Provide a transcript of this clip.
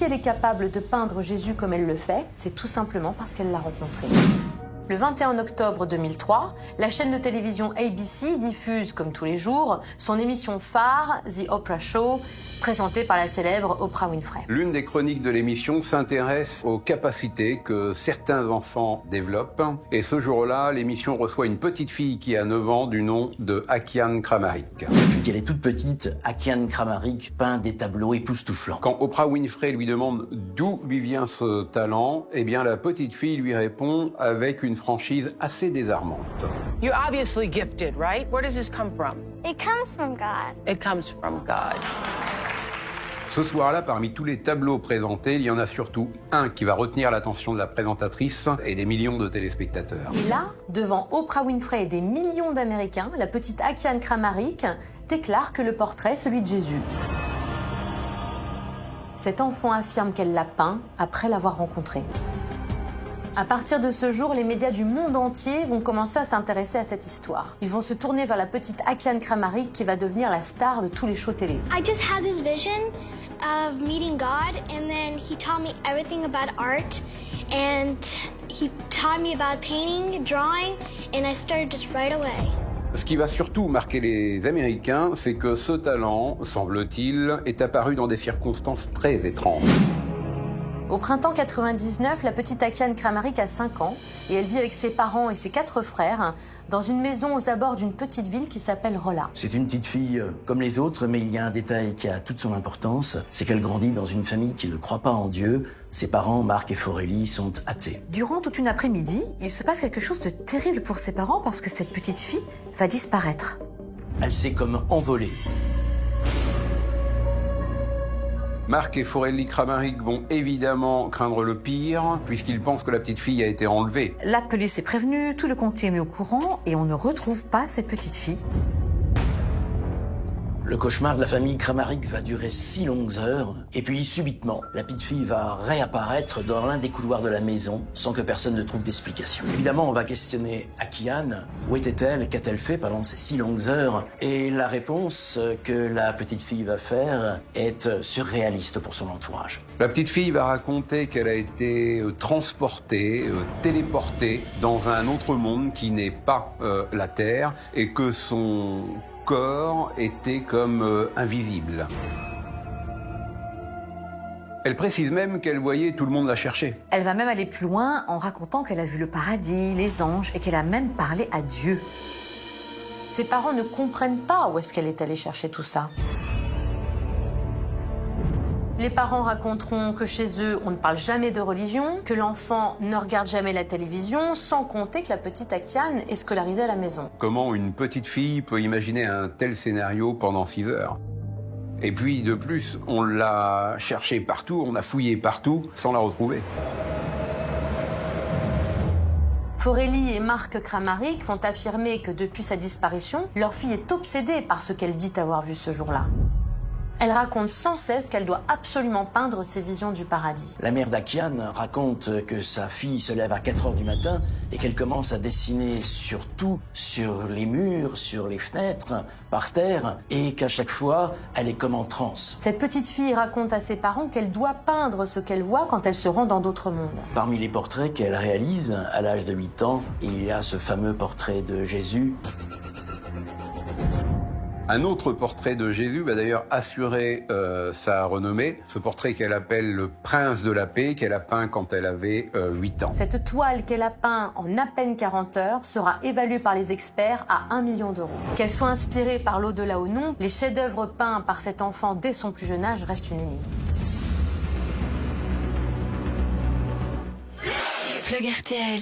si elle est capable de peindre Jésus comme elle le fait, c'est tout simplement parce qu'elle l'a rencontré. Le 21 octobre 2003, la chaîne de télévision ABC diffuse, comme tous les jours, son émission phare, The Oprah Show, présentée par la célèbre Oprah Winfrey. L'une des chroniques de l'émission s'intéresse aux capacités que certains enfants développent. Et ce jour-là, l'émission reçoit une petite fille qui a 9 ans du nom de Akiane Kramaric. Depuis qu'elle est toute petite, Akiane Kramaric peint des tableaux époustouflants. Quand Oprah Winfrey lui demande d'où lui vient ce talent, eh bien la petite fille lui répond avec une franchise assez désarmante. You're obviously gifted, right? Where does this come from? It comes from God. It comes from God. Ce soir-là, parmi tous les tableaux présentés, il y en a surtout un qui va retenir l'attention de la présentatrice et des millions de téléspectateurs. Et là, devant Oprah Winfrey et des millions d'Américains, la petite Akiane Kramaric déclare que le portrait est celui de Jésus. Cet enfant affirme qu'elle l'a peint après l'avoir rencontré. À partir de ce jour, les médias du monde entier vont commencer à s'intéresser à cette histoire. Ils vont se tourner vers la petite Akiane Kramaric qui va devenir la star de tous les shows télé. I just had this vision of meeting God, and then he taught me everything about art, and he taught me about painting, drawing, and I started just right away. Ce qui va surtout marquer les Américains, c'est que ce talent, semble-t-il, est apparu dans des circonstances très étranges. Au printemps 99, la petite Akiane Kramaric a 5 ans et elle vit avec ses parents et ses 4 frères dans une maison aux abords d'une petite ville qui s'appelle Rolla. C'est une petite fille comme les autres, mais il y a un détail qui a toute son importance, c'est qu'elle grandit dans une famille qui ne croit pas en Dieu. Ses parents, Marc et Forélie, sont athées. Durant toute une après-midi, il se passe quelque chose de terrible pour ses parents parce que cette petite fille va disparaître. Elle s'est comme envolée. Marc et Forélie Kramaric vont évidemment craindre le pire, puisqu'ils pensent que la petite fille a été enlevée. La police est prévenue, tout le comté est mis au courant et on ne retrouve pas cette petite fille. Le cauchemar de la famille Kramaric va durer 6 longues heures, et puis subitement, la petite fille va réapparaître dans l'un des couloirs de la maison, sans que personne ne trouve d'explication. Évidemment, on va questionner Akiane. Où était-elle? Qu'a-t-elle fait pendant ces 6 longues heures? Et la réponse que la petite fille va faire est surréaliste pour son entourage. La petite fille va raconter qu'elle a été transportée, téléportée dans un autre monde qui n'est pas la Terre, et que son corps était comme invisible. Elle précise même qu'elle voyait tout le monde la chercher. Elle va même aller plus loin en racontant qu'elle a vu le paradis, les anges et qu'elle a même parlé à Dieu. Ses parents ne comprennent pas où est-ce qu'elle est allée chercher tout ça. Les parents raconteront que chez eux, on ne parle jamais de religion, que l'enfant ne regarde jamais la télévision, sans compter que la petite Akiane est scolarisée à la maison. Comment une petite fille peut imaginer un tel scénario pendant 6 heures? Et puis, de plus, on l'a cherchée partout, on a fouillé partout, sans la retrouver. Forélie et Marc Kramaric vont affirmer que depuis sa disparition, leur fille est obsédée par ce qu'elle dit avoir vu ce jour-là. Elle raconte sans cesse qu'elle doit absolument peindre ses visions du paradis. La mère d'Akiane raconte que sa fille se lève à 4 heures du matin et qu'elle commence à dessiner sur tout, sur les murs, sur les fenêtres, par terre, et qu'à chaque fois, elle est comme en transe. Cette petite fille raconte à ses parents qu'elle doit peindre ce qu'elle voit quand elle se rend dans d'autres mondes. Parmi les portraits qu'elle réalise, à l'âge de 8 ans, il y a ce fameux portrait de Jésus. Un autre portrait de Jésus va d'ailleurs assurer sa renommée. Ce portrait qu'elle appelle le Prince de la Paix, qu'elle a peint quand elle avait 8 ans. Cette toile qu'elle a peint en à peine 40 heures sera évaluée par les experts à 1 million d'euros. Qu'elle soit inspirée par l'au-delà ou non, les chefs-d'œuvre peints par cet enfant dès son plus jeune âge restent une énigme. Plug RTL.